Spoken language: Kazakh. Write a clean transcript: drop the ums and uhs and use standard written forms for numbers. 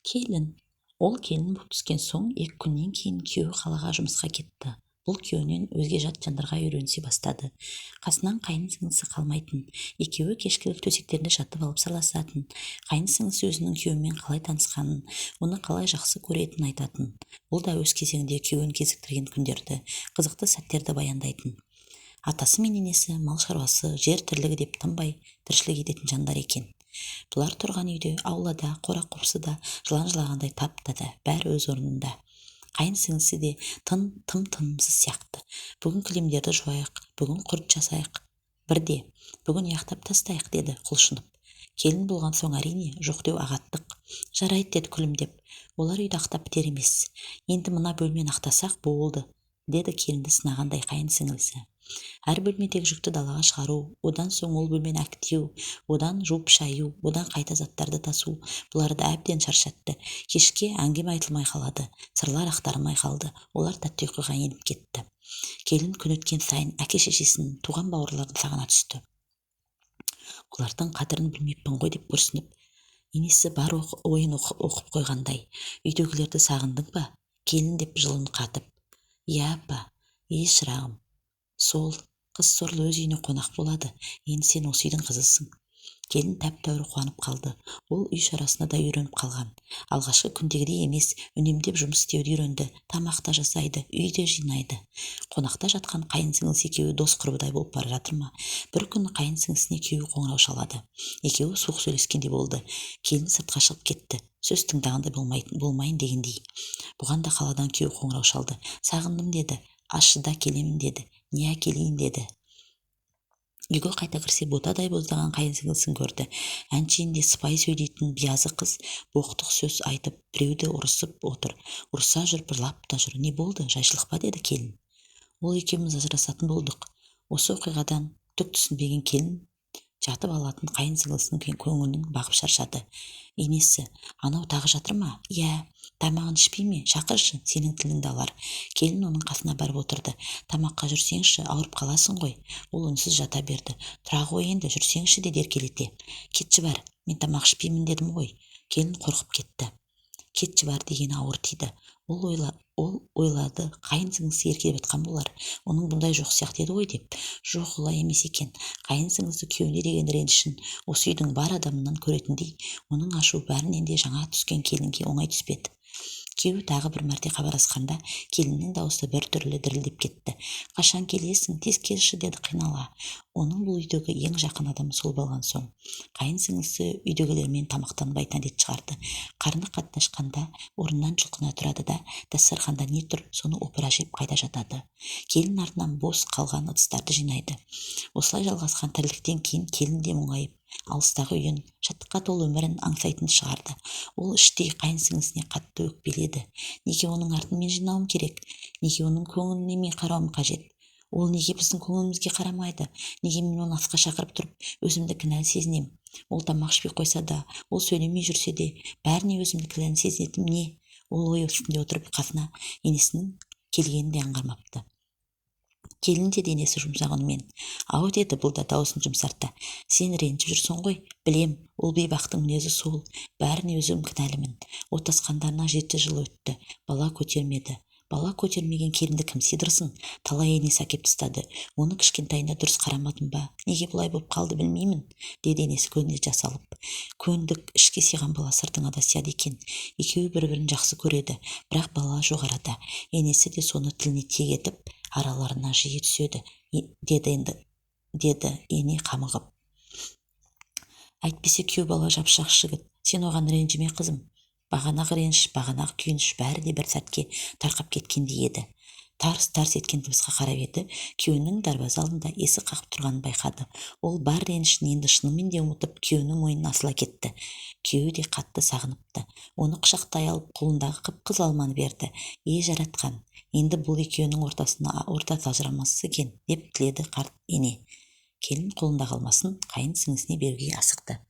Келін. Ол келін болып түскен соң 2 күннен кейін күйеуі қалаға жұмысқа кетті. Бұл күйеуінен өзге жат жандарға үйренісе бастады. Қасынан қайын сіңлісі қалмайтын. Екеуі кешкілік төсектерінде жатып алып сырласатын. Қайын сіңлісі өзінің күйеуімен қалай танысқанын, оны қалай жақсы көретінін айтатын. Бұл да өз кезегінде күйеуін кезіктірген күндерді, қызықты сәттерді баяндайтын. Атасы мен енесі мал шаруасы, жер тірлігі деп тынбай тіршілік ететін жандар екен. Бұлар тұрған үйде, аулада, қора-қопсыда жылан жылағандай тап-таза, бәрі өз орнында. Қайын сіңлісі де тым-тынымсыз сияқты. Бүгін кілемдерді жуайық, бүгін құрт жасайық. Бірде, бүгін яқтап тастайық, деді құлшынып. Келін болған соң әрине жоқ деу ағаттық. Жарайды, деді күлімдеп. Олар үйді ақтап бітер емес. Енді мына бөлмені ақтасақ болды, деді келінді сынағандай қайын сіңлісі. Әр бөлмедегі жүкті далаға шығару, одан соң ол бөлмені әктеу, одан жуып шаю, одан қайта заттарды тасу, бұларды әбден шаршатты. Кешке әңгіме айтылмай қалады, сырлар ақтарылмай қалды, олар тәтті ұйқыға еніп кетті. Келін күн өткен сайын әке-шешесін, туған бауырларын сағына түсті. Олардың қадірін білмеппін ғой деп күрсініп, енесі бар ойын оқып қойғандай. Үйдегілерді сағындың ба? Келін деп жылын қатып. Иә апа, шырағым. Сол, қыз сорлы өз үйіне қонақ болады. Енді сен осы үйдің қызысың. Келін тәп-тәуір қуанып қалды. Ол үй шарасына да үйреніп қалған. Алғашқы күндегідей емес, үнемдеп жұмыс істеуді үйренді. Тамақ та жасайды, үй де жинайды. Қонақта жатқан қайын сіңлісі екеуі дос құрбыдай болып бара жатыр ма? Бір күні қайын сіңлісіне күйеуі қоңырау шалады. Екеуі суық сөйлескендей болды. Келін сыртқа шығып кетті. Сөз тыңдағандай болмайын дегендей. Бұған да қаладан күйеуі қоңырау шалды. Сағындым деді. Ашыда келемін деді. Не әкелейін деді. Үйге қайта кірсе ботадай боздаған қайын сіңлісін көрді. Әншейінде сыпайы сөйлейтін биязы қыз боқтық сөз айтып, біреуді ұрысып отыр. Ұрса жүріп жылап та жүр. Не болды, жайшылық па, деді келін. Ол екеуміз ажырасатын болдық. Осы оқиғадан түк түсінбеген келін жатып алатын қайын сіңлісінің көңілін бағып шаршады. Енесі, анау тағы жатыр ма? Иә. Тамағын ішпей ме? Шақыршы, сенің тіліңді алар. Келін оның қасына барып отырды. Тамаққа жүрсеңші, ауырып қаласың ғой. Ол үнсіз жата берді. Тұра ғой енді, жүрсеңші, деді еркелете. Кетші бар, мен тамақ ішпеймін дедім ғой. Келін қорқып кетті. Кетші бар дегені ауыр тиді. Ол ойлады, қайын сіңлісі еркелеп жатқан болар. Оның бұндай жоқ сияқты еді ғой деп. Жоқ, олай емес екен. Қайын сіңлісі күйеуіне деген ренішін осы үйдің бар адамынан көретіндей, оның ашу бәрінен де жаңа түскен келінге оңай түспеді. Күйеуі тағы бір мәрте хабарласқанда келіннің дауысы бір түрлі дірілдеп кетті. Қашан келесің, тез келші, деді қинала. Оның бұл үйдегі ең жақын адамы сол болған соң. Қайын сіңлісі үйдегілермен тамақтанбайтын әдет шығарды. Қарны қатты ашқанда орнынан жұлқына тұрады да, дастарханда не тұр, соны опыра жеп қайта жатады. Келін артынан бос қалған ыдыстарды жинайды. Осылай жалғасқан тірліктен кейін келін де мұңайып, алыстағы үйін, шаттыққа толы өмірін аңсайтын шығарды. Ол іштей қайын сіңлісіне қатты өкпеледі. Неге оның артын мен жинауым керек? Неге оның көңіліне мен қарауым қажет? Ол неге біздің көңілімізге қарамайды? Неге мен оны асқа шақырып тұрып, өзімді кінәлі сезінем? Ол тамақ ішпей қойса да, ол сөйлемей жүрсе де, бәріне өзімді кінәлі сезінетім не? Ол ой үстінде отырып қасына енесінің келгенін де аңғармапты. Келін де денесі жұмсақ үнмен. Ау, деді, бұл да дауысын жұмсартты. Сен ренжіп жүрсің ғой. Білем, ол бейбақтың мінезі сол. Бәріне өзім кінәлімін. Отасқандарына 7 жыл өтті. Бала көтермеді. Бала көтермеген келінді кім сыйдырсын? Талай енесі әкеп тастады. Оны кішкентайында дұрыс қарамадым ба? Неге бұлай болып қалды білмеймін, деді енесі көзіне жас алып. Көндік, ішке сыйған бала сыртыңа да сияды екен. Екеуі бір-бірін жақсы көреді, бірақ бала жоқ арада. Енесі де соны тіліне тиек етіп, араларына жиі түседі, деді ене қамығып. Әйтпесе күйеу бала жапшақ жігіт, сен оған ренжіме қызым. Бағанағы реніш, бағанағы күйініш бәрі де бір сәтке тарқап кеткендей еді. Тарс-тарс еткен дыбысқа қарап еді, күйеуінің дарбаза алдында есі қақып тұрғанын байқады. Ол бар ренішін енді шынымен де ұмытып, күйеуінің мойнына асыла кетті. Күйеуі де қатты сағыныпты. Оны құшақтай алып, қолындағы қып-қызыл алманы берді. Жаратқан, енді бұл екеуінің ортасы ажырамас екен, деп тіледі қарт ене. Келін қолындағы алмасын қайын сіңлісіне беруге асықты.